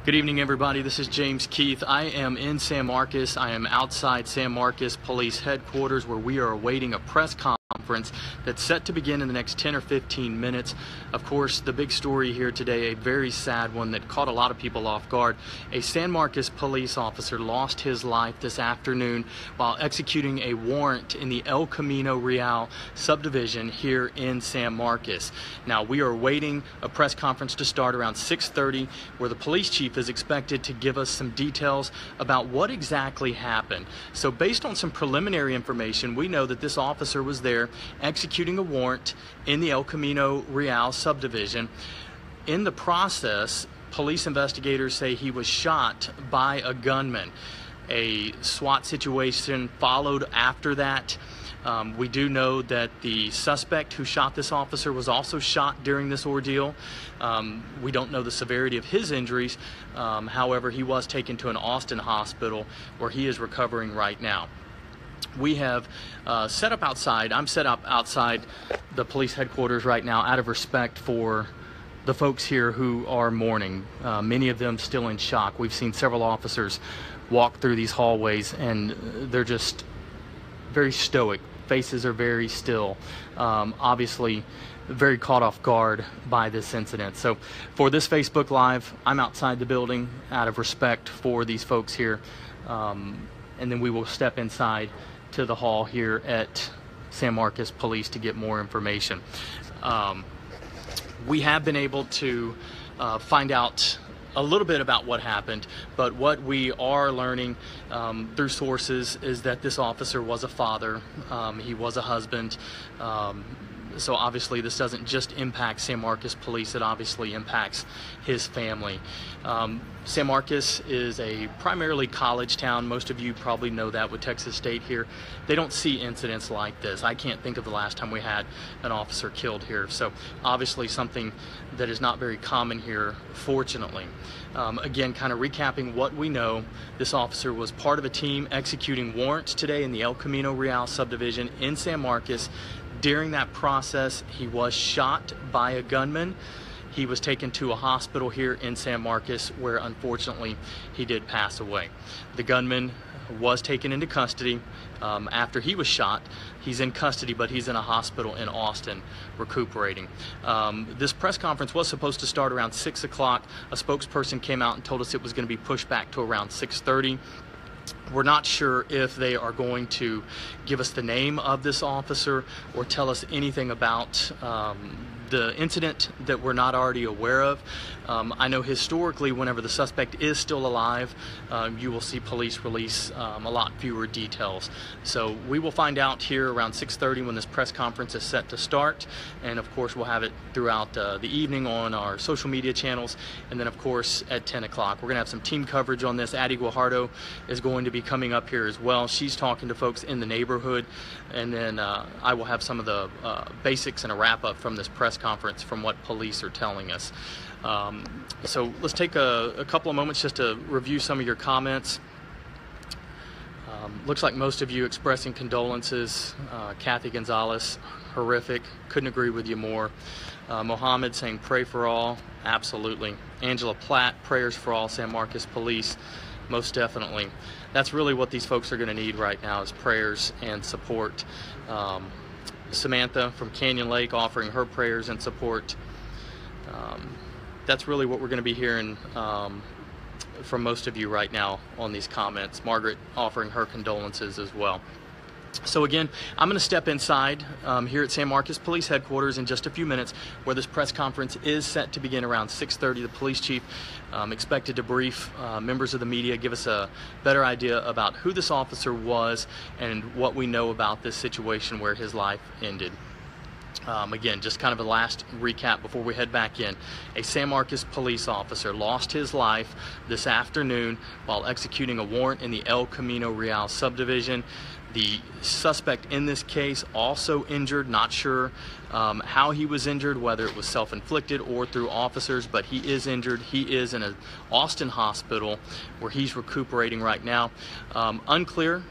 Good evening, everybody. This is James Keith. I am in San Marcos. I am outside San Marcos Police Headquarters where we are awaiting a press conference that's set to begin in the next 10 or 15 minutes. Of course, the big story here today, a very sad one that caught a lot of people off guard. A San Marcos police officer lost his life this afternoon while executing a warrant in the El Camino Real subdivision here in San Marcos. Now, we are awaiting a press conference to start around 6:30 where the police chief is expected to give us some details about what exactly happened. So based on some preliminary information, we know that this officer was there executing a warrant in the El Camino Real subdivision. In the process, police investigators say he was shot by a gunman. A SWAT situation followed after that. We do know that the suspect who shot this officer was also shot during this ordeal. We don't know the severity of his injuries. However, he was taken to an Austin hospital where he is recovering right now. We have set up outside. I'm set up outside the police headquarters right now out of respect for the folks here who are mourning, many of them still in shock. We've seen several officers walk through these hallways and they're just very stoic. Faces are very still, obviously very caught off guard by this incident. So for this Facebook Live, I'm outside the building out of respect for these folks here, and then we will step inside to the hall here at San Marcos Police to get more information. We have been able to find out a little bit about what happened, but what we are learning through sources is that this officer was a father, he was a husband, so obviously this doesn't just impact San Marcos Police, it obviously impacts his family. San Marcos is a primarily college town. Most of you probably know that with Texas State here. They don't see incidents like this. I can't think of the last time we had an officer killed here. So obviously something that is not very common here, fortunately. Again, kind of recapping what we know, this officer was part of a team executing warrants today in the El Camino Real subdivision in San Marcos. During that process, he was shot by a gunman. He was taken to a hospital here in San Marcos where unfortunately he did pass away. The gunman was taken into custody after he was shot. He's in custody, but he's in a hospital in Austin recuperating. This press conference was supposed to start around 6 o'clock. A spokesperson came out and told us it was going to be pushed back to around 6:30. We're not sure if they are going to give us the name of this officer or tell us anything about the incident that we're not already aware of. I know historically whenever the suspect is still alive, you will see police release a lot fewer details. So we will find out here around 6:30 when this press conference is set to start, and of course we'll have it throughout the evening on our social media channels, and then of course at 10 o'clock. We're going to have some team coverage on this. Addie Guajardo is going to be coming up here as well. She's talking to folks in the neighborhood, and then I will have some of the basics and a wrap-up from this press conference from what police are telling us. So let's take a couple of moments just to review some of your comments. Looks like most of you expressing condolences. Kathy Gonzalez, horrific, couldn't agree with you more. Mohammed saying pray for all, absolutely. Angela Platt, prayers for all San Marcos Police, most definitely. That's really what these folks are going to need right now is prayers and support. Samantha from Canyon Lake offering her prayers and support. That's really what we're going to be hearing from most of you right now on these comments. Margaret offering her condolences as well. So again, I'm going to step inside here at San Marcos Police Headquarters in just a few minutes where this press conference is set to begin around 6:30. The police chief expected to brief members of the media, give us a better idea about who this officer was and what we know about this situation where his life ended. Again, just kind of a last recap before we head back in. A San Marcos police officer lost his life this afternoon while executing a warrant in the El Camino Real subdivision. The suspect in this case also injured, not sure how he was injured, whether it was self-inflicted or through officers, but he is injured. He is in an Austin hospital where he's recuperating right now. Unclear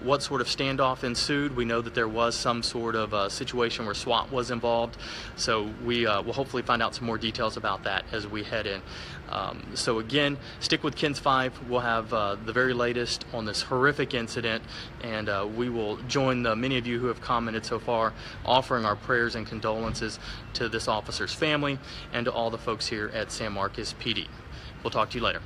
what sort of standoff ensued. We know that there was some sort of situation where SWAT was involved, so we will hopefully find out some more details about that as we head in. So again, stick with KENS 5. We'll have the very latest on this horrific incident, and we will join the many of you who have commented so far, offering our prayers and condolences to this officer's family and to all the folks here at San Marcos PD. We'll talk to you later.